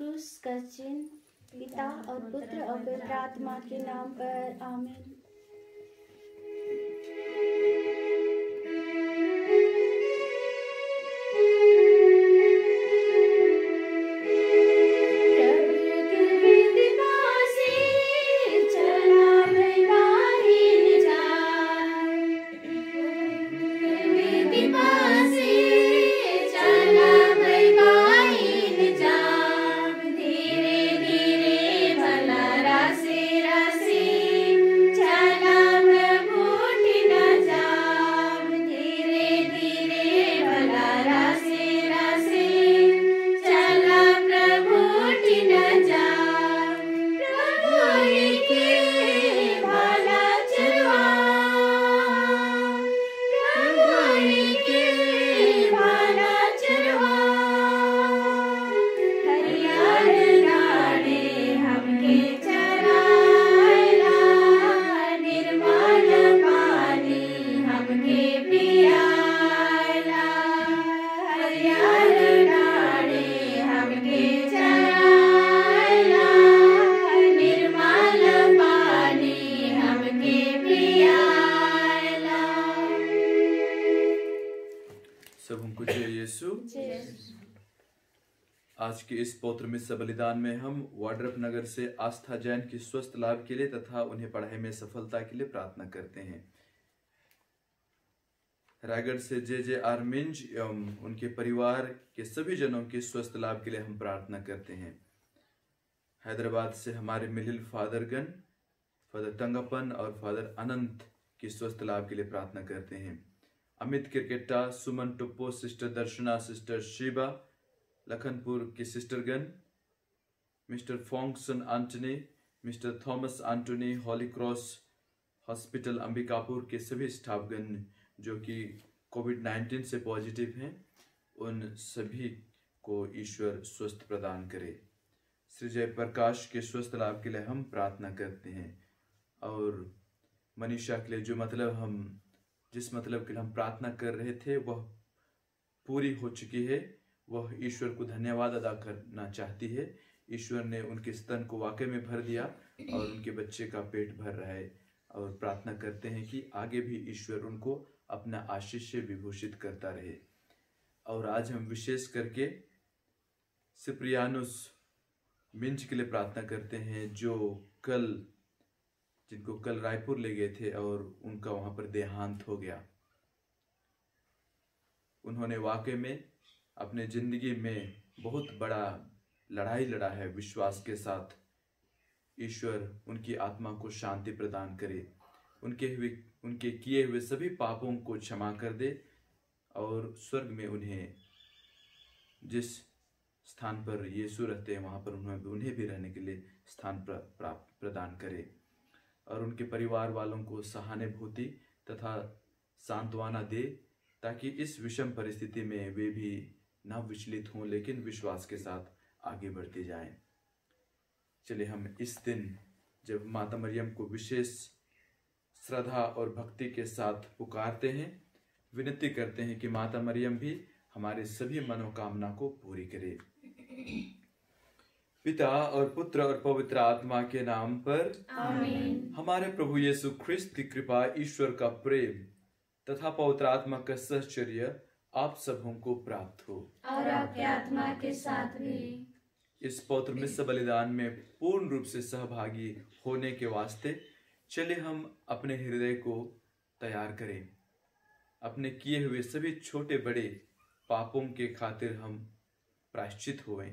क्रूस का चिन्ह, पिता और पुत्र और पवित्र आत्मा के नाम पर आमीन। आज के इस पौत्र मिस्र बलिदान में हम वाड्रप नगर से आस्था जैन की स्वस्थ लाभ के लिए तथा उन्हें पढ़ाई में सफलता के लिए प्रार्थना करते हैं। रायगढ़ से जे आर मिंज एवं उनके परिवार के सभी जनों के स्वस्थ लाभ के लिए हम प्रार्थना करते हैं। हैदराबाद से हमारे मिलिल फादरगन, फादर तंगपन और फादर अनंत की स्वस्थ लाभ के लिए प्रार्थना करते हैं। अमित क्रिकेटा, सुमन टुप्पो, सिस्टर दर्शना, सिस्टर शिबा, लखनपुर की सिस्टरगन, मिस्टर फॉन्गसन Antony, mister Thomas Antony, Holy Cross Hospital Ambikapur के सभी स्टाफगन जो कि कोविड-19 से पॉजिटिव हैं, उन सभी को ईश्वर स्वस्थ प्रदान करे। श्री जय प्रकाश के स्वस्थ लाभ के लिए हम प्रार्थना करते हैं और मनीषा के लिए जिस मतलब के लिए हम प्रार्थना कर रहे थे वह पूरी हो चुकी है। वह ईश्वर को धन्यवाद अदा करना चाहती है। ईश्वर ने उनके स्तन को वाकई में भर दिया और उनके बच्चे का पेट भर रहा है और प्रार्थना करते हैं कि आगे भी ईश्वर उनको अपना आशीष से विभूषित करता रहे। और आज हम विशेष करके सिप्रियानुस मिंज के लिए प्रार्थना करते हैं जिनको कल रायपुर ले गए थे और उनका वहां पर देहांत हो गया। उन्होंने वाकई में अपने जिंदगी में बहुत बड़ा लड़ाई लड़ा है विश्वास के साथ। ईश्वर उनकी आत्मा को शांति प्रदान करे, उनके किए हुए सभी पापों को क्षमा कर दे और स्वर्ग में उन्हें जिस स्थान पर यीशु रहते हैं वहां पर उन्हें भी रहने के लिए स्थान प्रदान करे और उनके परिवार वालों को सहानुभूति तथा सांत्वना दे ताकि इस विषम परिस्थिति में वे भी न विचलित हों लेकिन विश्वास के साथ आगे बढ़ते जाएं। चलिए हम इस दिन जब माता मरियम को विशेष श्रद्धा और भक्ति के साथ पुकारते हैं, विनती करते हैं कि माता मरियम भी हमारे सभी मनोकामना को पूरी करे। पिता और पुत्र और पवित्र आत्मा के नाम पर आमीन। हमारे प्रभु यीशु ख्रिस्त की कृपा, ईश्वर का प्रेम तथा पवित्र आत्मा का सहचर्य आप सबों को प्राप्त हो और आपके आत्मा के साथ भी। इस पवित्र मिस्र बलिदान में पूर्ण रूप से सहभागी होने के वास्ते चले हम अपने हृदय को तैयार करें। अपने किए हुए सभी छोटे बड़े पापों के खातिर हम प्रायश्चित हुए।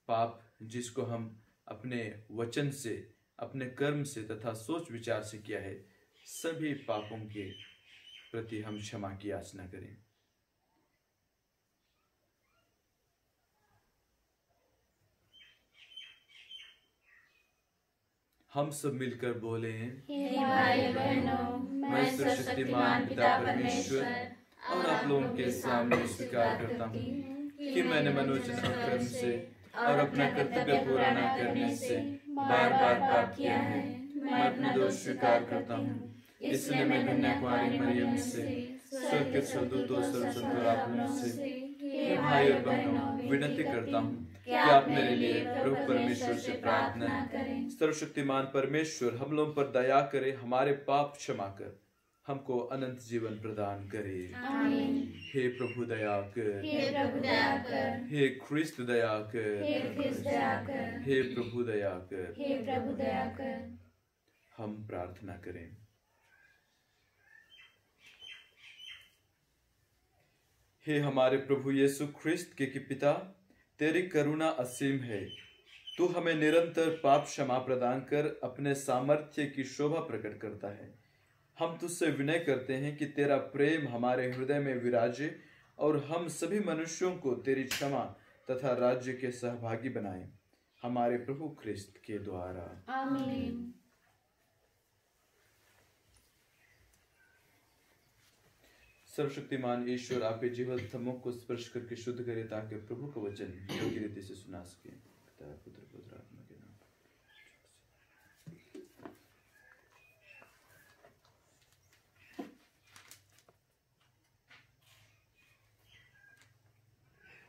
पाप जिसको हम अपने वचन से, अपने कर्म से तथा सोच विचार से किया है, सभी पापों के प्रति हम क्षमा की याचना करें। हम सब मिलकर बोले, हे भाई बहनों, मैं सर्वशक्तिमान पिता परमेश्वर और आप लोगों के सामने स्वीकार करता हूँ कि मैंने मनोवचन और कर्म से और अपना कर्तव्य पूरा न करने से बार बार पाप किया है। मैं अपने दोष स्वीकार करता हूँ। इसलिए मैं कन्या कुमारी मरियम से, स्वर्ग के स्वर्गदूतों और सर्वसंतों से, प्रिय भाई और बहनों, विनती करता हूँ कि आप मेरे लिए प्रभु परमेश्वर से प्रार्थना करें। सर्वशक्तिमान परमेश्वर हम लोगों पर दया करे, हमारे पाप क्षमा कर, हमको अनंत जीवन प्रदान करे। आमीन। हे प्रभु दया कर, हे प्रभु दया कर, हे ख्रिस्त दया कर, हे ख्रिस्त दया कर, हे प्रभु दया कर। हे प्रभु दया कर। हम प्रार्थना करें। हे हमारे प्रभु यीशु ख्रिस्त के पिता, तेरी करुणा असीम है। तू हमें निरंतर पाप क्षमा प्रदान कर अपने सामर्थ्य की शोभा प्रकट करता है। हम तुझसे विनय करते हैं कि तेरा प्रेम हमारे हृदय में विराजे और हम सभी मनुष्यों को तेरी क्षमा तथा राज्य के सहभागी बनाएं, हमारे प्रभु ख्रिस्त के द्वारा। आमीन। सर्वशक्तिमान ईश्वर आपके जीवन स्तंभों को स्पर्श करके शुद्ध करे, ताकि प्रभु का वचन योग्य रीति से सुना सके। पिता पुत्र पवित्र आत्मा के नाम।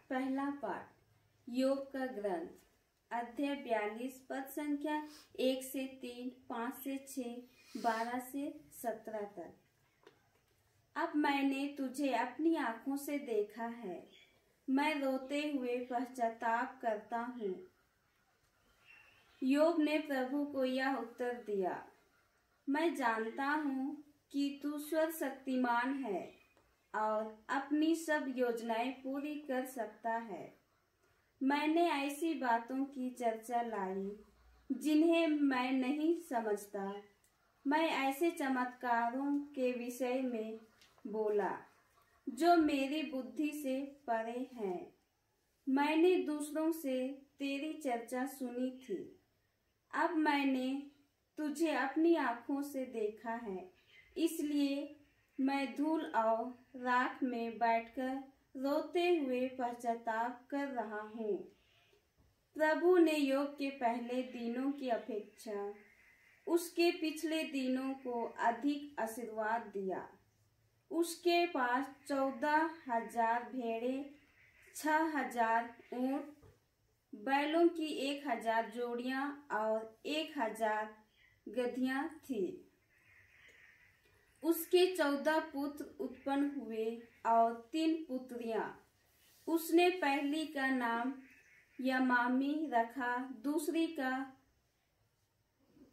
पहला पाठ योग का ग्रंथ, अध्याय 42, पद संख्या 1 से 3, 5 से 6, 12 से 17 तक। अब मैंने तुझे अपनी आंखों से देखा है, मैं रोते हुए पश्चाताप करता हूँ। योग ने प्रभु को यह उत्तर दिया, मैं जानता हूँ कि तू सर्वशक्तिमान है और अपनी सब योजनाएं पूरी कर सकता है। मैंने ऐसी बातों की चर्चा लाई जिन्हें मैं नहीं समझता। मैं ऐसे चमत्कारों के विषय में बोला जो मेरी बुद्धि से परे हैं। मैंने दूसरों से तेरी चर्चा सुनी थी, अब मैंने तुझे अपनी आंखों से देखा है, इसलिए मैं धूल और राख में बैठकर रोते हुए पश्चाताप कर रहा हूँ। प्रभु ने योग के पहले दिनों की अपेक्षा उसके पिछले दिनों को अधिक आशीर्वाद दिया। उसके पास 14,000 भेड़ें, 6,000 ऊंट, बैलों की 1,000 जोड़ियां और 1,000 गधियां थी। उसके 14 पुत्र उत्पन्न हुए और 3 पुत्रियां। उसने पहली का नाम यमामी रखा, दूसरी का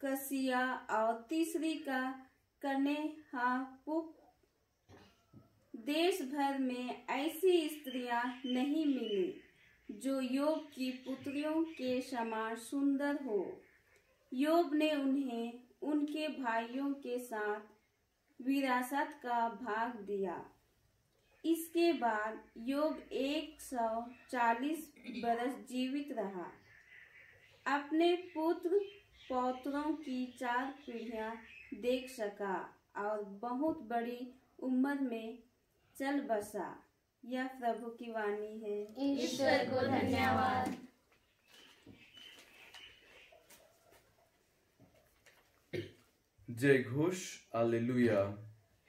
कसिया और तीसरी का कनेहापुक। देश भर में ऐसी स्त्रियां नहीं मिली जो योग की पुत्रियों के समान सुंदर हो। योग ने उन्हें उनके भाइयों के साथ विरासत का भाग दिया। इसके बाद योग 140 बरस जीवित रहा। अपने पुत्र पौत्रों की 4 पीढ़ियां देख सका और बहुत बड़ी उम्र में चल बसा। यह प्रभु की वाणी है। ईश्वर को धन्यवाद। जय घोष, हालेलुया।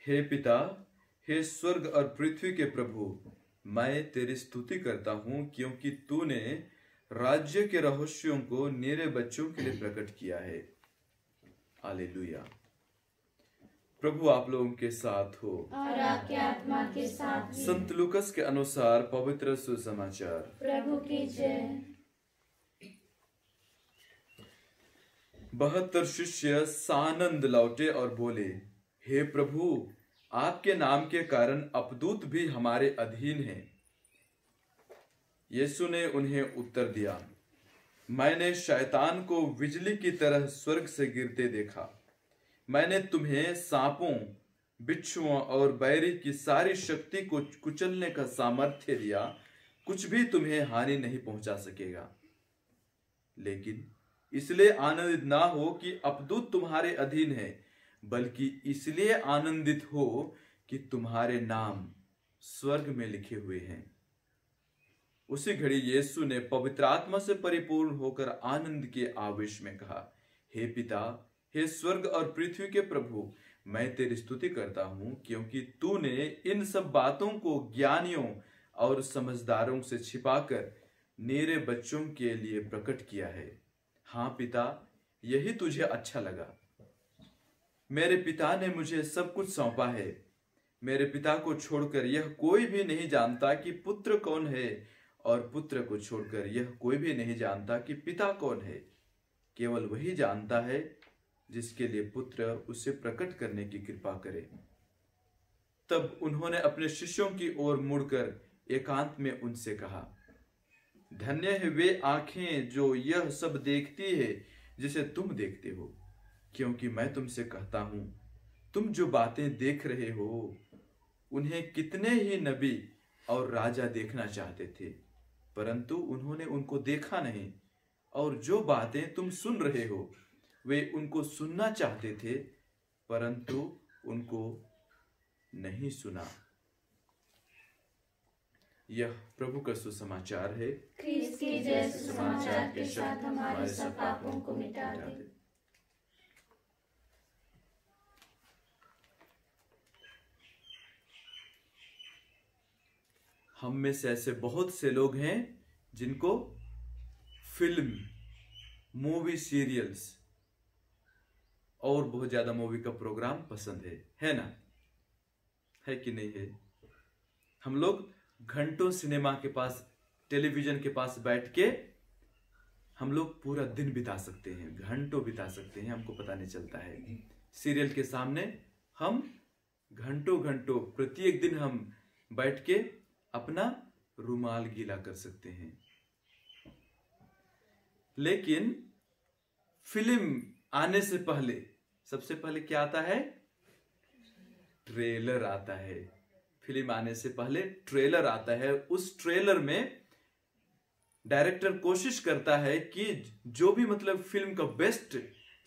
हे पिता, हे स्वर्ग और पृथ्वी के प्रभु, मैं तेरी स्तुति करता हूँ क्योंकि तूने राज्य के रहस्यों को मेरे बच्चों के लिए प्रकट किया है। हालेलुया। प्रभु आप लोगों के साथ हो और आपके आत्मा के साथ भी। संत लूकस के अनुसार पवित्र सुसमाचार। प्रभु की जय। 72 शिष्य सानंद लौटे और बोले, हे प्रभु, आपके नाम के कारण अपदूत भी हमारे अधीन हैं। यीशु ने उन्हें उत्तर दिया, मैंने शैतान को बिजली की तरह स्वर्ग से गिरते देखा। मैंने तुम्हें सांपों, बिच्छुओं और बैरी की सारी शक्ति को कुचलने का सामर्थ्य दिया, कुछ भी तुम्हें हानि नहीं पहुंचा सकेगा। लेकिन इसलिए आनंदित ना हो कि अपदूत तुम्हारे अधीन है, बल्कि इसलिए आनंदित हो कि तुम्हारे नाम स्वर्ग में लिखे हुए हैं। उसी घड़ी यीशु ने पवित्र आत्मा से परिपूर्ण होकर आनंद के आवेश में कहा, हे पिता, हे स्वर्ग और पृथ्वी के प्रभु, मैं तेरी स्तुति करता हूं क्योंकि तूने इन सब बातों को ज्ञानियों और समझदारों से छिपाकर मेरे बच्चों के लिए प्रकट किया है। हाँ पिता, यही तुझे अच्छा लगा। मेरे पिता ने मुझे सब कुछ सौंपा है। मेरे पिता को छोड़कर यह कोई भी नहीं जानता कि पुत्र कौन है, और पुत्र को छोड़कर यह कोई भी नहीं जानता कि पिता कौन है। केवल वही जानता है जिसके लिए पुत्र उसे प्रकट करने की कृपा करे। तब उन्होंने अपने शिष्यों की ओर मुड़कर एकांत में उनसे कहा, धन्य है वे आंखें जो यह सब देखती है जिसे तुम देखते हो, क्योंकि मैं तुमसे कहता हूं, तुम जो बातें देख रहे हो उन्हें कितने ही नबी और राजा देखना चाहते थे, परंतु उन्होंने उनको देखा नहीं। और जो बातें तुम सुन रहे हो वे उनको सुनना चाहते थे, परंतु उनको नहीं सुना। यह प्रभु का सुसमाचार है। ख्रीस्त की जय। सुसमाचार के साथ हमारे सब पापों को मिटा दे। हम में से ऐसे बहुत से लोग हैं जिनको फिल्म, मूवी, सीरियल्स और बहुत ज्यादा मूवी का प्रोग्राम पसंद है ना? है कि नहीं है? हम लोग घंटों सिनेमा के पास, टेलीविजन के पास बैठ के हम लोग पूरा दिन बिता सकते हैं, घंटों बिता सकते हैं, हमको पता नहीं चलता है। सीरियल के सामने हम घंटों घंटों प्रत्येक दिन हम बैठ के अपना रुमाल गीला कर सकते हैं। लेकिन फिल्म आने से पहले सबसे पहले क्या आता है? ट्रेलर आता है। फिल्म आने से पहले ट्रेलर आता है। उस ट्रेलर में डायरेक्टर कोशिश करता है कि जो भी मतलब फिल्म का बेस्ट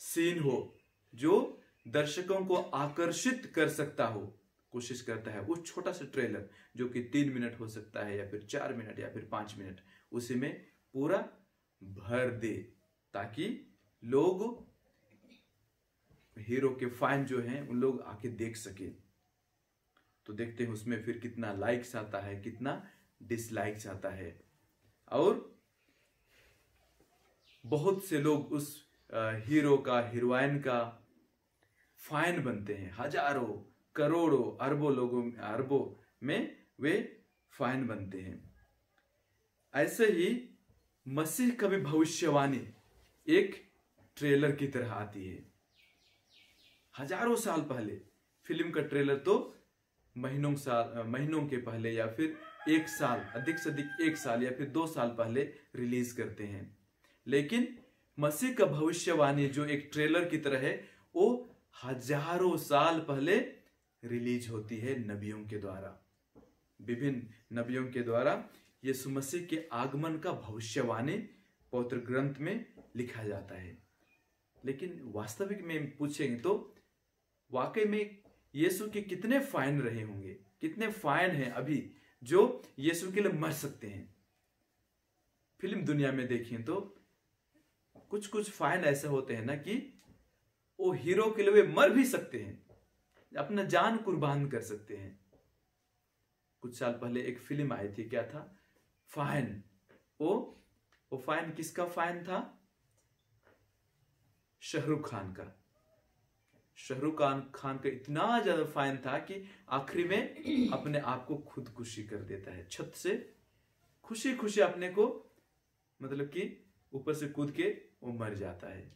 सीन हो, जो दर्शकों को आकर्षित कर सकता हो, कोशिश करता है उस छोटा सा ट्रेलर जो कि 3 मिनट हो सकता है या फिर 4 मिनट या फिर 5 मिनट, उसी में पूरा भर दे, ताकि लोग, हीरो के फैन जो हैं उन लोग आके देख सके। तो देखते हैं उसमें फिर कितना लाइक्स आता है, कितना डिसलाइक्स आता है। और बहुत से लोग उस हीरो का, हीरोइन का फैन बनते हैं। हजारों, करोड़ों, अरबों में वे फैन बनते हैं। ऐसे ही मसीह का भी भविष्यवाणी एक ट्रेलर की तरह आती है। हजारों साल पहले फिल्म का ट्रेलर तो महीनों के पहले या फिर 1 साल, अधिक से अधिक 1 साल या फिर 2 साल पहले रिलीज करते हैं। लेकिन मसीह का भविष्यवाणी जो एक ट्रेलर की तरह है, वो हजारों साल पहले रिलीज होती है नबियों के द्वारा। विभिन्न नबियों के द्वारा यीशु मसीह के आगमन का भविष्यवाणी पवित्र ग्रंथ में लिखा जाता है। लेकिन वास्तविक में पूछेंगे तो वाकई में यीशु के कितने फैन रहे होंगे, कितने फैन हैं अभी जो यीशु के लिए मर सकते हैं। फिल्म दुनिया में देखें तो कुछ फैन ऐसे होते हैं ना कि वो हीरो के लिए वे मर भी सकते हैं, अपना जान कुर्बान कर सकते हैं। कुछ साल पहले एक फिल्म आई थी, क्या था? फैन। वो फैन किसका फैन था? शाहरुख खान का। शाहरुख खान का इतना ज्यादा फैन था कि आखिरी में अपने आप को खुदकुशी कर देता है। छत से खुशी खुशी अपने को मतलब कि ऊपर से कूद के वो मर जाता है।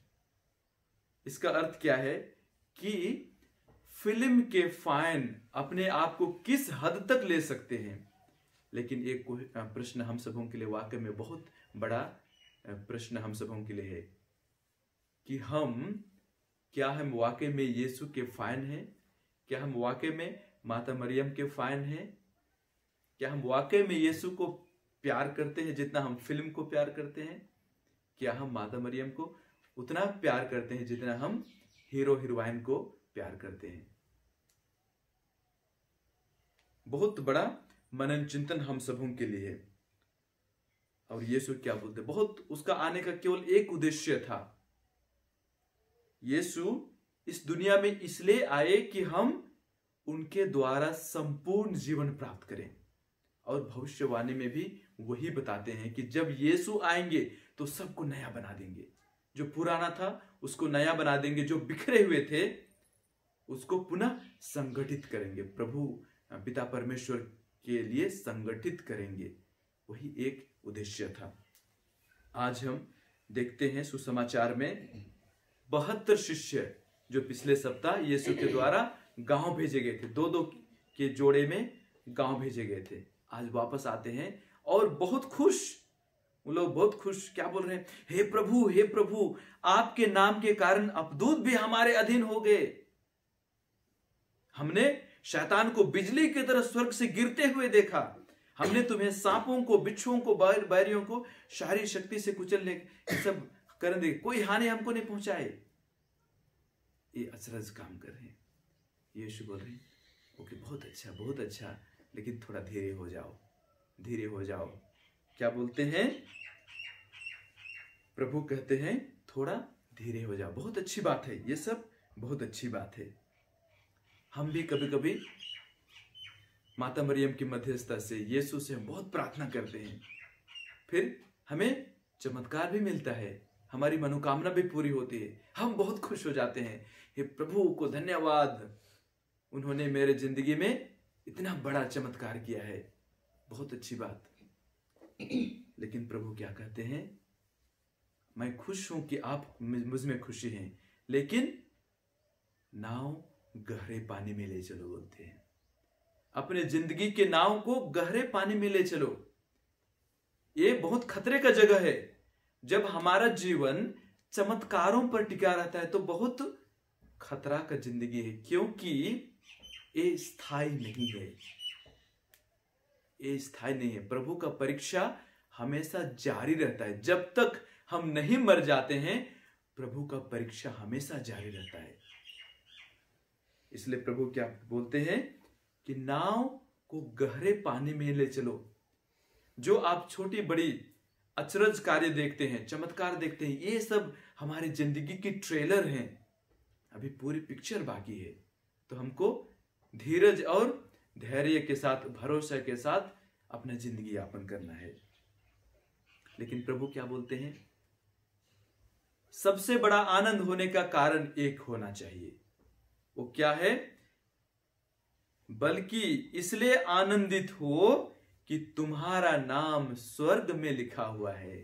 इसका अर्थ क्या है कि फिल्म के फैन अपने आप को किस हद तक ले सकते हैं। लेकिन एक प्रश्न हम सबों के लिए, वाकई में बहुत बड़ा प्रश्न हम सबों के लिए है कि क्या हम वाकई में यीशु के फैन हैं? क्या हम वाकई में माता मरियम के फैन हैं? क्या हम वाकई में यीशु को प्यार करते हैं जितना हम फिल्म को प्यार करते हैं? क्या हम माता मरियम को उतना प्यार करते हैं जितना हम हीरो हीरोइन को प्यार करते हैं? बहुत बड़ा मनन चिंतन हम सबों के लिए है। और यीशु क्या बोलते? बहुत उसका आने का केवल एक उद्देश्य था। यीशु इस दुनिया में इसलिए आए कि हम उनके द्वारा संपूर्ण जीवन प्राप्त करें। और भविष्यवाणी में भी वही बताते हैं कि जब यीशु आएंगे तो सबको नया बना देंगे। जो पुराना था उसको नया बना देंगे, जो बिखरे हुए थे उसको पुनः संगठित करेंगे। प्रभु पिता परमेश्वर के लिए संगठित करेंगे, वही एक उद्देश्य था। आज हम देखते हैं सुसमाचार में 72 शिष्य जो पिछले सप्ताह यीशु के द्वारा गांव भेजे गए थे, 2-2 के जोड़े में गांव भेजे गए थे, आज वापस आते हैं और बहुत खुश, वो लोग बहुत खुश क्या बोल रहे हैं, हे प्रभु आपके नाम के कारण अपदूत भी हमारे अधीन हो गए। हमने शैतान को बिजली की तरह स्वर्ग से गिरते हुए देखा, हमने तुम्हें सांपों को, बिच्छुओं को, बैरियों को शारीरिक शक्ति से कुचलने सब करने दे, कोई हानि हमको नहीं पहुंचाए। ये अचरज काम कर रहे हैं। यीशु बोल रहे हैं ओके बहुत अच्छा, लेकिन थोड़ा धीरे हो जाओ। क्या बोलते हैं? प्रभु कहते हैं थोड़ा धीरे हो जाओ। बहुत अच्छी बात है, ये सब बहुत अच्छी बात है। हम भी कभी कभी माता मरियम की मध्यस्थता से यीशु से हम बहुत प्रार्थना करते हैं, फिर हमें चमत्कार भी मिलता है, हमारी मनोकामना भी पूरी होती है, हम बहुत खुश हो जाते हैं। हे प्रभु को धन्यवाद, उन्होंने मेरे जिंदगी में इतना बड़ा चमत्कार किया है, बहुत अच्छी बात। लेकिन प्रभु क्या कहते हैं? मैं खुश हूं कि आप मुझ में खुशी हैं, लेकिन नाव गहरे पानी में ले चलो बोलते हैं। अपने जिंदगी के नाव को गहरे पानी में ले चलो। ये बहुत खतरे का जगह है। जब हमारा जीवन चमत्कारों पर टिका रहता है तो बहुत खतरा का जिंदगी है, क्योंकि ये स्थायी नहीं है, ये स्थायी नहीं है। प्रभु का परीक्षा हमेशा जारी रहता है। जब तक हम नहीं मर जाते हैं, प्रभु का परीक्षा हमेशा जारी रहता है। इसलिए प्रभु क्या बोलते हैं कि नाव को गहरे पानी में ले चलो। जो आप छोटी बड़ी अचरज कार्य देखते हैं, चमत्कार देखते हैं, ये सब हमारी जिंदगी की ट्रेलर हैं, अभी पूरी पिक्चर बाकी है। तो हमको धीरज और धैर्य के साथ, भरोसे के साथ अपना जिंदगी यापन करना है। लेकिन प्रभु क्या बोलते हैं? सबसे बड़ा आनंद होने का कारण एक होना चाहिए। वो क्या है? बल्कि इसलिए आनंदित हो कि तुम्हारा नाम स्वर्ग में लिखा हुआ है।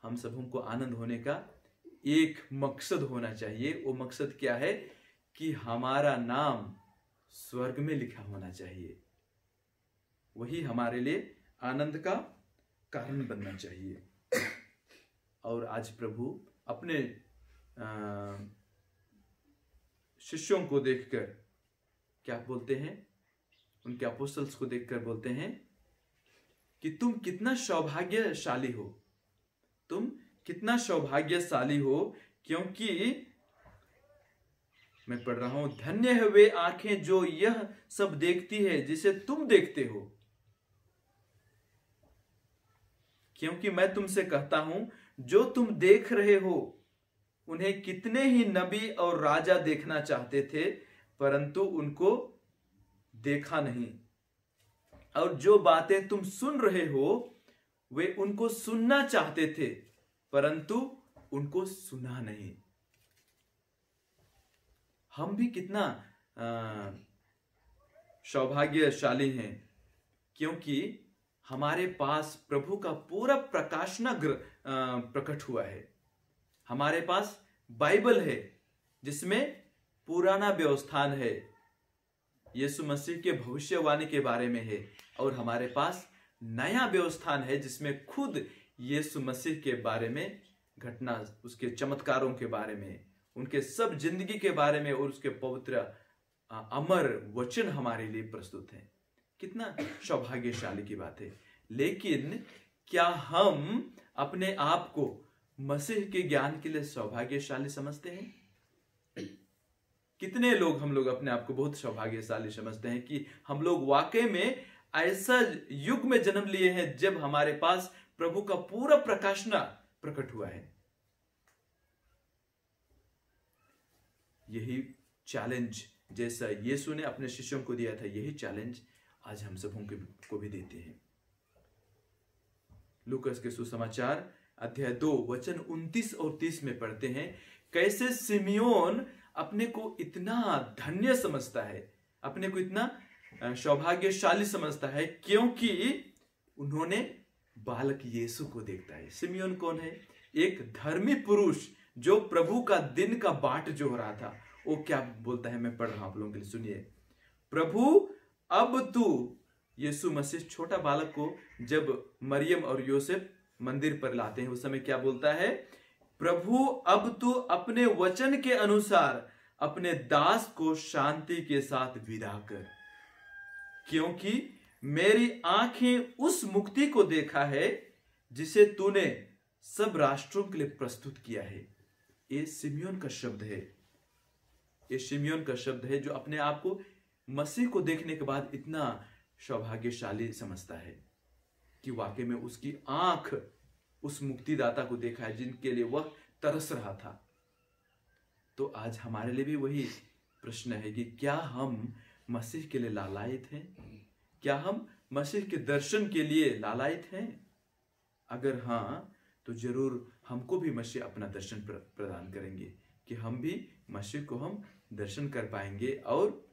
हम सबको आनंद होने का एक मकसद होना चाहिए। वो मकसद क्या है? कि हमारा नाम स्वर्ग में लिखा होना चाहिए। वही हमारे लिए आनंद का कारण बनना चाहिए। और आज प्रभु अपने शिष्यों को देखकर क्या बोलते हैं? उनके अपोस्टल्स को देखकर बोलते हैं कि तुम कितना सौभाग्यशाली हो, तुम कितना सौभाग्यशाली हो, क्योंकि मैं पढ़ रहा हूं, धन्य है वे आंखें जो यह सब देखती है जिसे तुम देखते हो, क्योंकि मैं तुमसे कहता हूं जो तुम देख रहे हो उन्हें कितने ही नबी और राजा देखना चाहते थे, परंतु उनको देखा नहीं, और जो बातें तुम सुन रहे हो वे उनको सुनना चाहते थे, परंतु उनको सुना नहीं। हम भी कितना सौभाग्यशाली हैं, क्योंकि हमारे पास प्रभु का पूरा प्रकाशनग्र प्रकट हुआ है। हमारे पास बाइबल है जिसमें पुराना व्यवस्थान है, यीशु मसीह के भविष्यवाणी के बारे में है, और हमारे पास नया व्यवस्थान है जिसमें खुद यीशु मसीह के बारे में घटना, उसके चमत्कारों के बारे में, उनके सब जिंदगी के बारे में, और उसके पवित्र अमर वचन हमारे लिए प्रस्तुत है। कितना सौभाग्यशाली की बात है। लेकिन क्या हम अपने आप को मसीह के ज्ञान के लिए सौभाग्यशाली समझते हैं? कितने लोग, हम लोग अपने आप को बहुत सौभाग्यशाली समझते हैं कि हम लोग वाकई में ऐसा युग में जन्म लिए हैं जब हमारे पास प्रभु का पूरा प्रकाशना प्रकट हुआ है। यही चैलेंज जैसा यीशु ने अपने शिष्यों को दिया था, यही चैलेंज आज हम सबों को भी देते हैं। लूकास के सुसमाचार अध्याय 2 वचन 29 और 30 में पढ़ते हैं, कैसे सिमियोन अपने को इतना धन्य समझता है, अपने को इतना सौभाग्यशाली समझता है, क्योंकि उन्होंने बालक यीशु को देखता है। सिमियोन कौन है? एक धर्मी पुरुष जो प्रभु का दिन का बाट जो हो रहा था। वो क्या बोलता है, मैं पढ़ रहा हूं आप लोगों के लिए, सुनिए। प्रभु अब तू, यीशु मसीह छोटा बालक को जब मरियम और योसेफ मंदिर पर लाते हैं, उस समय क्या बोलता है? प्रभु अब तू अपने वचन के अनुसार अपने दास को शांति के साथ विदा कर, क्योंकि मेरी आंखें उस मुक्ति को देखा है जिसे तूने सब राष्ट्रों के लिए प्रस्तुत किया है। ये सिमियोन का शब्द है, ये सिमियोन का शब्द है जो अपने आप को मसीह को देखने के बाद इतना सौभाग्यशाली समझता है कि वाकई में उसकी आंख उस मुक्तिदाता को देखा है जिनके लिए वह तरस रहा था। तो आज हमारे लिए भी वही प्रश्न है कि क्या हम मसीह के लिए लालायित हैं? क्या हम मसीह के दर्शन के लिए लालायित हैं? अगर हाँ, तो जरूर हमको भी मसीह अपना दर्शन प्रदान करेंगे कि हम भी मसीह को हम दर्शन कर पाएंगे, और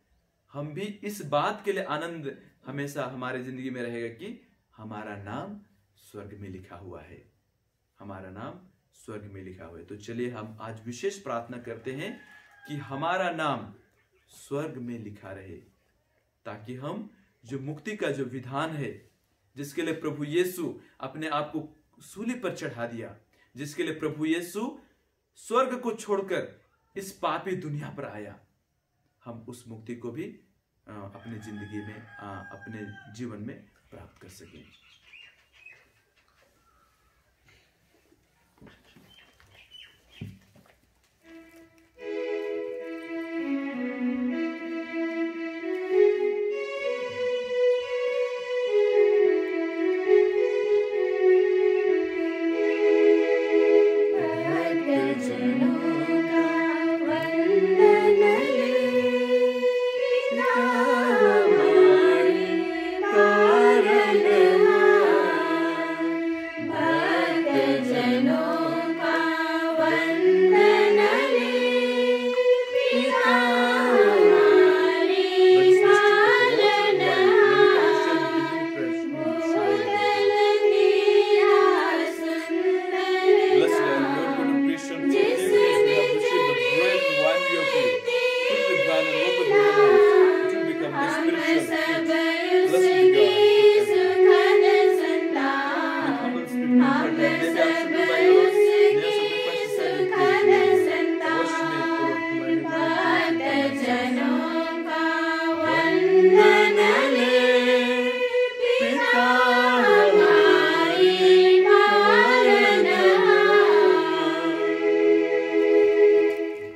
हम भी इस बात के लिए आनंद हमेशा हमारे जिंदगी में रहेगा कि हमारा नाम स्वर्ग में लिखा हुआ है, हमारा नाम स्वर्ग में लिखा हुआ है। तो चलिए हम आज विशेष प्रार्थना करते हैं कि हमारा नाम स्वर्ग में लिखा रहे, ताकि हम जो मुक्ति का जो विधान है, जिसके लिए प्रभु यीशु अपने आप को सूली पर चढ़ा दिया, जिसके लिए प्रभु यीशु स्वर्ग को छोड़कर इस पापी दुनिया पर आया, हम उस मुक्ति को भी अपनी जिंदगी में, अपने जीवन में प्राप्त कर सकें।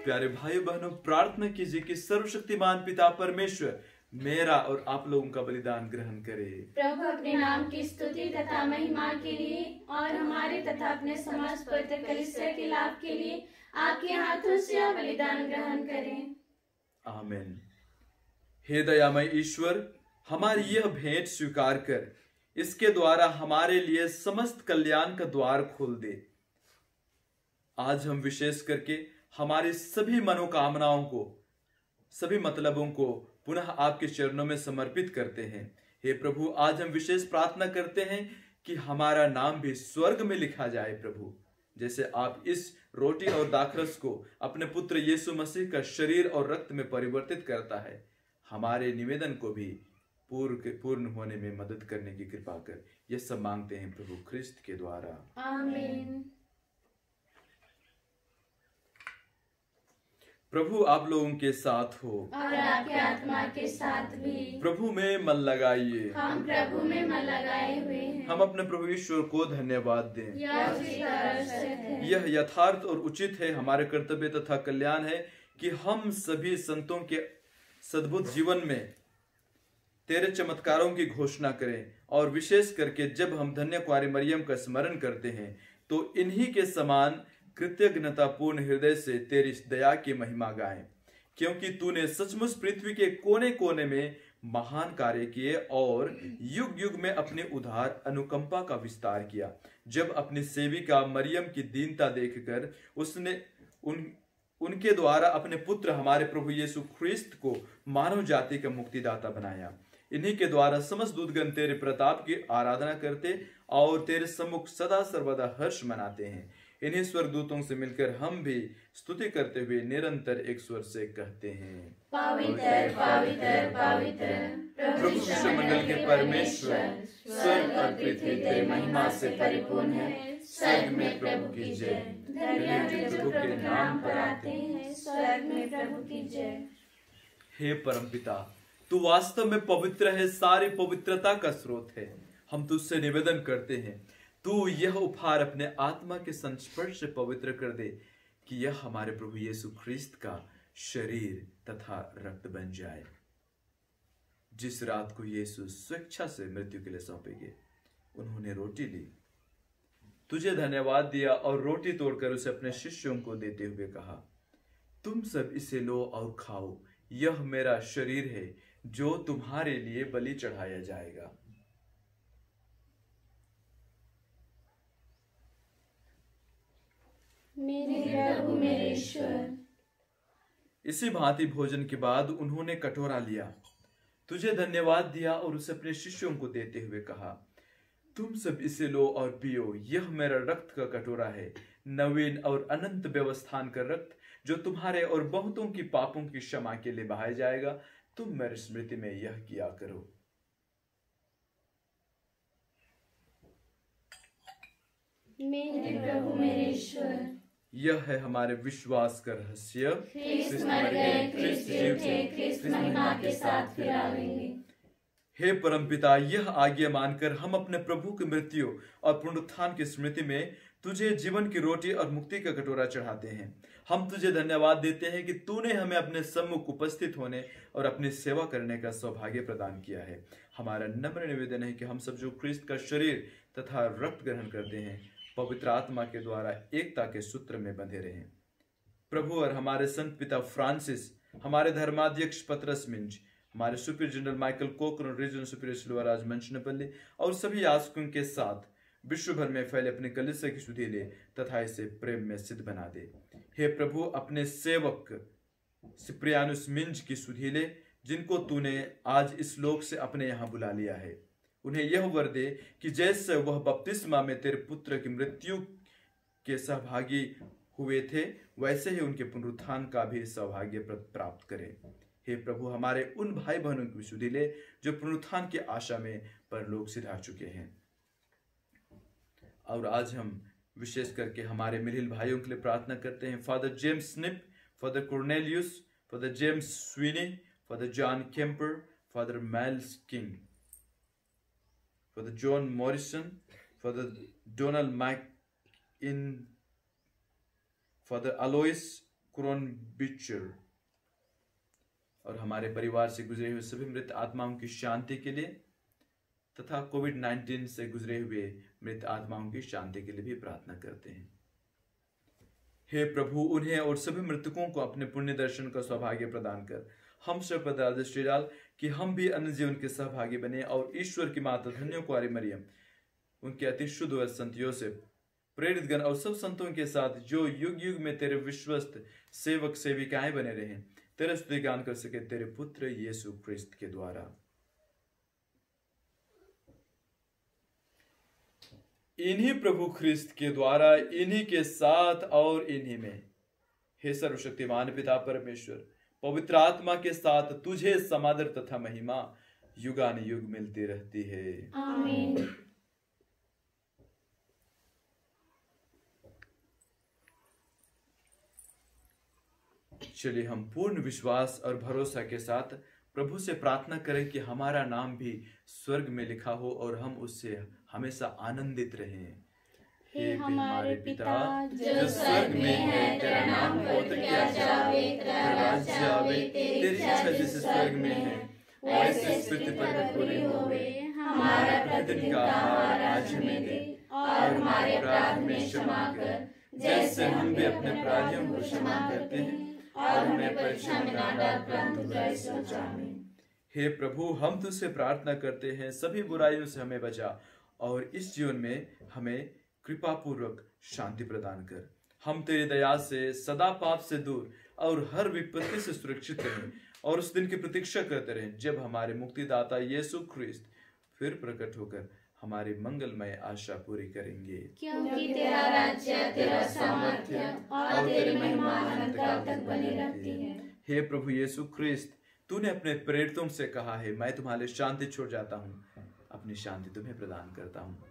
प्यारे भाइयों बहनों, प्रार्थना कीजिए कि सर्वशक्तिमान पिता परमेश्वर मेरा और आप लोगों का बलिदान ग्रहण करे। प्रभु अपने नाम की स्तुति तथा महिमा के लिए और हमारे तथा अपने समस्त पवित्र कलीसिया के लाभ के लिए आपके हाथों से यह बलिदान ग्रहण करें। आमीन। हे दयामय ईश्वर, हमारी यह भेंट स्वीकार कर इसके द्वारा हमारे लिए समस्त कल्याण का द्वार खोल दे। आज हम विशेष करके हमारी सभी मनोकामनाओं को, सभी मतलबों को पुनः आपके चरणों में समर्पित करते हैं। हे प्रभु, आज हम विशेष प्रार्थना करते हैं कि हमारा नाम भी स्वर्ग में लिखा जाए। प्रभु, जैसे आप इस रोटी और दाखरस को अपने पुत्र यीशु मसीह का शरीर और रक्त में परिवर्तित करता है, हमारे निवेदन को भी पूर्ण होने में मदद करने की कृपा कर। ये सब मांगते हैं प्रभु ख्रिस्त के द्वारा, आमीन। प्रभु आप लोगों के साथ हो और आपके आत्मा के साथ भी। प्रभु में मन लगाइए, हम प्रभु में मन लगाए हुए हैं। हम अपने प्रभु ईश्वर को धन्यवाद दें। यह उचित और आवश्यक है। यह यथार्थ और उचित है, हमारे कर्तव्य तथा कल्याण है कि हम सभी संतों के सद्भुत जीवन में तेरे चमत्कारों की घोषणा करें, और विशेष करके जब हम धन्य कुंवारी मरियम का स्मरण करते हैं तो इन्हीं के समान कृतज्ञतापूर्ण हृदय से तेरी दया की महिमा गाएं, क्योंकि तूने सचमुच पृथ्वी के कोने कोने में महान कार्य किए और युग युग में अपने उदार अनुकंपा का विस्तार किया। जब अपनी सेविका मरियम की दीनता देखकर उसने उनके द्वारा अपने पुत्र हमारे प्रभु यीशु ख्रिस्त को मानव जाति का मुक्तिदाता बनाया। इन्हीं के द्वारा समस्त दूतगण तेरे प्रताप की आराधना करते और तेरे सम्मुख सदा सर्वदा हर्ष मनाते हैं। इन्हीं स्वर्गदूतों से मिलकर हम भी स्तुति करते हुए निरंतर एक स्वर से कहते हैं, पवित्र पवित्र पवित्र प्रभु विश्व मंडल के परमेश्वर, स्वर्ग और पृथ्वी तेरी महिमा से परिपूर्ण है। स्वर्ग में प्रभु की जय। धन्य जो प्रभु के नाम पर आते हैं, स्वर्ग में प्रभु की जय। हे परमपिता, तू वास्तव में पवित्र है, सारी पवित्रता का स्रोत है। हम तुझसे निवेदन करते हैं, तू यह उपहार अपने आत्मा के संस्पर्श से पवित्र कर दे कि यह हमारे प्रभु यीशु ख्रिस्त का शरीर तथा रक्त बन जाए। जिस रात को यीशु स्वेच्छा से मृत्यु के लिए सौंपे गए, उन्होंने रोटी ली, तुझे धन्यवाद दिया और रोटी तोड़कर उसे अपने शिष्यों को देते हुए कहा, तुम सब इसे लो और खाओ, यह मेरा शरीर है जो तुम्हारे लिए बलि चढ़ाया जाएगा। मेरे प्रभु मेरे ईश्वर। इसी भांति भोजन के बाद उन्होंने कटोरा लिया, तुझे धन्यवाद दिया और उसे अपने शिष्यों को देते हुए कहा, तुम सब इसे लो और पियो, यह मेरा रक्त का कटोरा है, नवीन और अनंत व्यवस्थान का रक्त जो तुम्हारे और बहुतों की पापों की क्षमा के लिए बहाया जाएगा। तुम मेरी स्मृति में यह किया करो। मेरे प्रभु मेरे ईश्वर। यह है हमारे विश्वास का रहस्य, ख्रिस्त मर गए, ख्रिस्त जी उठे, ख्रिस्त महिमा के साथ फिर आएंगे। हे परमपिता, यह आज्ञा मानकर हम अपने प्रभु की मृत्यु और पुनरुत्थान की स्मृति में तुझे जीवन की रोटी और मुक्ति का कटोरा चढ़ाते हैं। हम तुझे धन्यवाद देते हैं कि तूने हमें अपने सम्मुख उपस्थित होने और अपनी सेवा करने का सौभाग्य प्रदान किया है। हमारा नम्र निवेदन है कि हम सब जो ख्रिस्त का शरीर तथा रक्त ग्रहण करते हैं, पवित्र आत्मा के द्वारा एकता के सूत्र में बंधे रहें। प्रभु और हमारे संत पिता फ्रांसिस, हमारे धर्माध्यक्ष पतरस मिंज, हमारे superior general Michael Cochran, regional superior Silvaraj Manchanpalli और सभी याजकों के साथ विश्व भर में फैले अपने कलीसिया की सुधि ले तथा इसे प्रेम में सिद्ध बना दे। हे प्रभु, अपने सेवक सिप्रियानुस मिंज की सुधि ले, जिनको तूने आज इस लोक से अपने यहाँ बुला लिया है। उन्हें यह वर दे कि जैसे वह बपतिस्मा में तेरे पुत्र की मृत्यु के सहभागी हुए थे, वैसे ही उनके पुनरुत्थान का भी सौभाग्य प्राप्त करें। हे प्रभु, हमारे उन भाई बहनों की सुधि ले जो पुनरुत्थान की आशा में परलोक सिधा चुके हैं। और आज हम विशेष करके हमारे मिलिल भाइयों के लिए प्रार्थना करते हैं। Father James Snipe, father Cornelius, father James Sweeney, father John Kemper, father Miles King, father John Morrison, father Donald McInnes, father Alois Kronbichler और हमारे परिवार से गुजरे हुए सभी मृत आत्माओं की शांति के लिए तथा कोविड-19 से गुजरे हुए मृत आत्माओं की शांति के लिए भी प्रार्थना करते हैं। हे प्रभु, उन्हें और सभी मृतकों को अपने पुण्य दर्शन का सौभाग्य प्रदान कर हम सब पर दृष्टि डाल कि हम भी अनंत जीवन के सहभागी बने और ईश्वर की माता धन्य कुंवारी मरियम, उनके अति शुद्ध व संत योसेफ, प्रेरित गण और सब संतों के साथ जो युग युग में तेरे विश्वस्त सेवक सेविकाएं बने रहें, तेरे स्तुति गान कर सके तेरे पुत्र यीशु ख्रिस्त के द्वारा। इन्हीं प्रभु ख्रिस्त के द्वारा, इन्हीं के साथ और इन्हीं में, हे सर्वशक्तिमान पिता परमेश्वर, पवित्र आत्मा के साथ तुझे समादर तथा महिमा युगानुयुग मिलती रहती है। आमीन। चलिए हम पूर्ण विश्वास और भरोसा के साथ प्रभु से प्रार्थना करें कि हमारा नाम भी स्वर्ग में लिखा हो और हम उससे हमेशा आनंदित रहें। हे हमारे पिता जो स्वर्ग में है, तेरा नाम पवित्र किया जावे, तेरा राज्य आवे, तेरी इच्छा जैसे स्वर्ग में है वैसे इस पृथ्वी पर भी पूरी होवे। हमारा प्रतिदिन का आहार आज हमें दे और हमारे अपराध में क्षमा कर, जैसे हम भी अपने अपराधियों को क्षमा करते हैं, और हमें परीक्षा में ना डाल, परंतु बुराई से बचा हमें। हे प्रभु, हम तुझसे प्रार्थना करते हैं, सभी बुराइयों से हमें बचा और इस जीवन में हमें कृपा पूर्वक शांति प्रदान कर। हम तेरी दया से सदा पाप से दूर और हर विपत्ति से सुरक्षित रहें और उस दिन की प्रतीक्षा करते रहें जब हमारे मुक्तिदाता यीशु ख्रिस्त फिर प्रकट होकर हमारी मंगलमय आशा पूरी करेंगे। क्योंकि तेरा राज्य, तेरा सामर्थ्य और तेरी महिमा अनंत काल तक बनी रहती है। हे प्रभु यीशु ख्रिस्त, तूने अपने प्रेरितों से कहा है, मैं तुम्हारे लिए शांति छोड़ जाता हूँ, अपनी शांति तुम्हें प्रदान करता हूँ।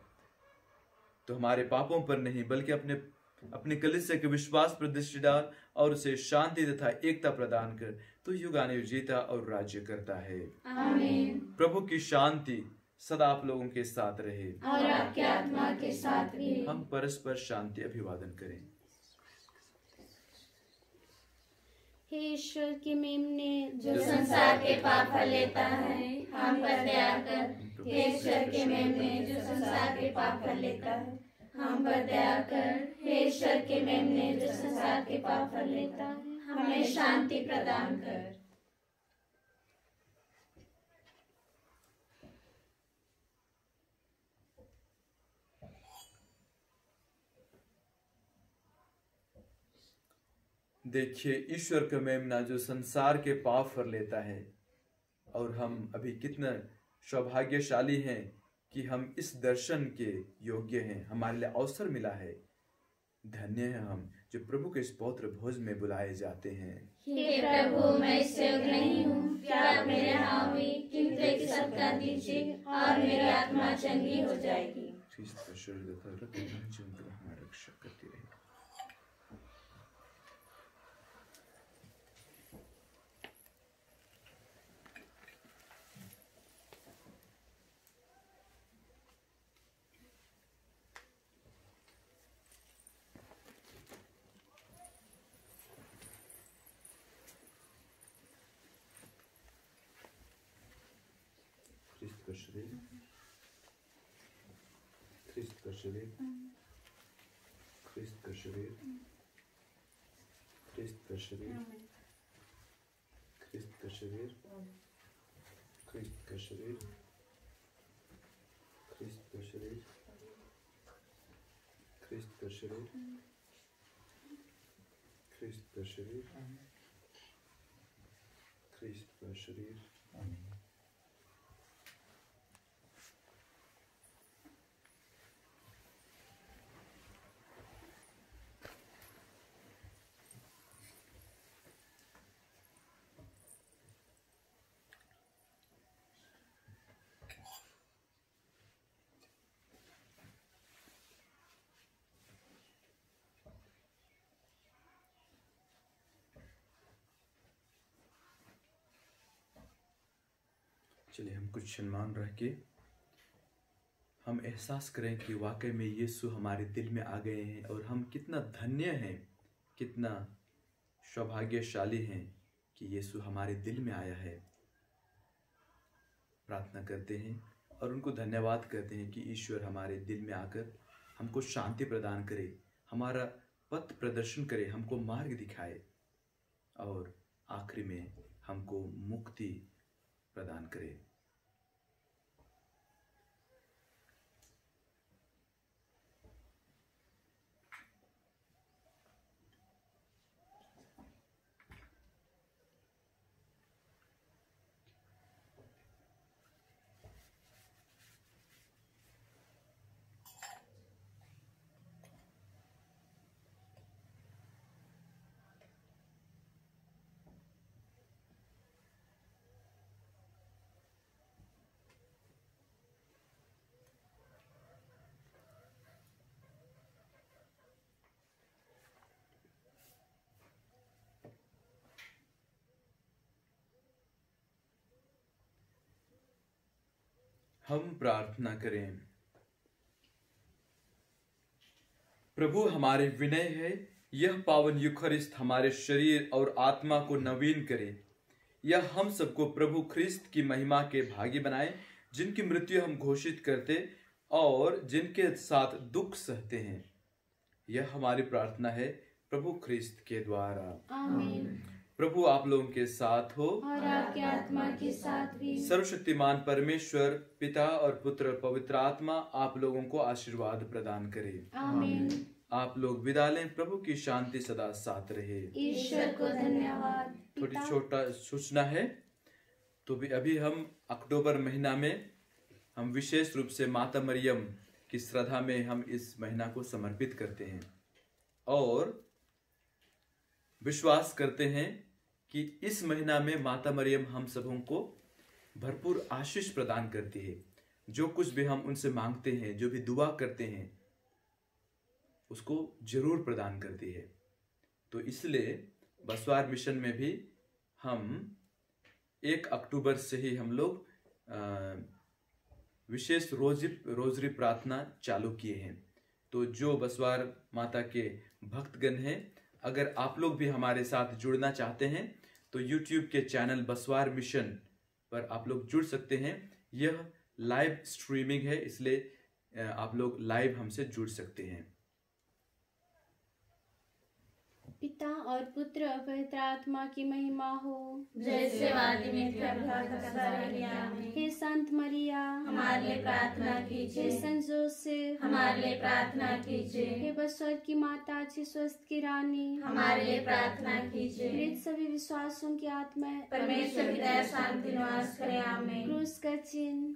तो हमारे पापों पर नहीं बल्कि अपने कलीसिया के विश्वास पर दृष्टि डाल और उसे शांति तथा एकता प्रदान कर। तो युगानुयुग जीता और राज्य करता है। आमीन। प्रभु की शांति सदा आप लोगों के साथ रहे और आपके आत्मा के साथ भी। हम परस्पर शांति अभिवादन करें। हे ईश्वर के मेमने जो संसार के पाप हर लेता है, हम पर दया कर। हे ईश्वर के मेमने जो संसार के पाप हर लेता है, हम पर दया कर। हे ईश्वर के मेमने जो संसार के पाप हर लेता है, हमें शांति प्रदान कर। देखिए ईश्वर का मेमना जो संसार के पाप हर लेता है। और हम अभी कितना सौभाग्यशाली हैं कि हम इस दर्शन के योग्य हैं, हमारे लिए अवसर मिला है। धन्य है हम जो प्रभु के इस पवित्र भोज में बुलाए जाते हैं। हे प्रभु, मैं इससे योग्य नहीं हूँ कि आप मेरे यहाँ हुई, किंतु एक शब्द कह दीजिए और मेरी आत्मा चंगी हो जाएगी। ख्रिस्त का शरीर तथा रक्त जीवन पर हमारा रक्षा करती रहे। ख्रिस्त का शरीर, ख्रिस्त का शरीर, ख्रिस्त का शरीर, ख्रिस्त का शरीर, ख्रिस्त का शरीर, ख्रिस्त का शरीर, ख्रिस्त का शरीर, ख्रिस्त का शरीर, ख्रिस्त का शरीर, ख्रिस्त का शरीर। चलिए हम कुछ सम्मान रख के हम एहसास करें कि वाकई में यीशु हमारे दिल में आ गए हैं और हम कितना धन्य हैं, कितना सौभाग्यशाली हैं कि यीशु हमारे दिल में आया है। प्रार्थना करते हैं और उनको धन्यवाद करते हैं कि ईश्वर हमारे दिल में आकर हमको शांति प्रदान करे, हमारा पथ प्रदर्शन करे, हमको मार्ग दिखाए और आखिरी में हमको मुक्ति प्रदान करे। हम प्रार्थना करें। प्रभु, हमारे विनय है यह पावन यूखरिस्त हमारे शरीर और आत्मा को नवीन करे। यह हम सबको प्रभु ख्रिस्त की महिमा के भागी बनाए, जिनकी मृत्यु हम घोषित करते और जिनके साथ दुख सहते हैं। यह हमारी प्रार्थना है प्रभु ख्रिस्त के द्वारा। आमीन। प्रभु आप लोगों के साथ हो और आपके आत्मा के साथ भी। सर्वशक्तिमान परमेश्वर पिता और पुत्र और पवित्र आत्मा आप लोगों को आशीर्वाद प्रदान करे। आमीन। आप लोग विदा लें। प्रभु की शांति सदा साथ रहे। ईश्वर को धन्यवाद। थोड़ी छोटा सूचना है, तो भी अभी हम अक्टूबर महीना में हम विशेष रूप से माता मरियम की श्रद्धा में हम इस महीना को समर्पित करते हैं और विश्वास करते हैं कि इस महीना में माता मरियम हम सबों को भरपूर आशीष प्रदान करती है। जो कुछ भी हम उनसे मांगते हैं, जो भी दुआ करते हैं, उसको जरूर प्रदान करती है। तो इसलिए बसवार मिशन में भी हम 1 अक्टूबर से ही हम लोग विशेष रोजरी प्रार्थना चालू किए हैं। तो जो बसवार माता के भक्तगण हैं, अगर आप लोग भी हमारे साथ जुड़ना चाहते हैं तो YouTube के चैनल बसवार मिशन पर आप लोग जुड़ सकते हैं। यह लाइव स्ट्रीमिंग है, इसलिए आप लोग लाइव हमसे जुड़ सकते हैं। पिता और पुत्र और पवित्र आत्मा की महिमा हो, जैसे वादी में में। हे संत मरिया हमारे लिए प्रार्थना हे कीजिए। संत जोसेफ हमारे लिए प्रार्थना कीजिए। हे बसवर की माता अच्छी स्वस्थ की रानी हमारे लिए प्रार्थना कीजिए। मृत सभी विश्वासों की आत्मा परमेश्वर की दया शांति निवास करे। आमीन। क्रूस का चिन्ह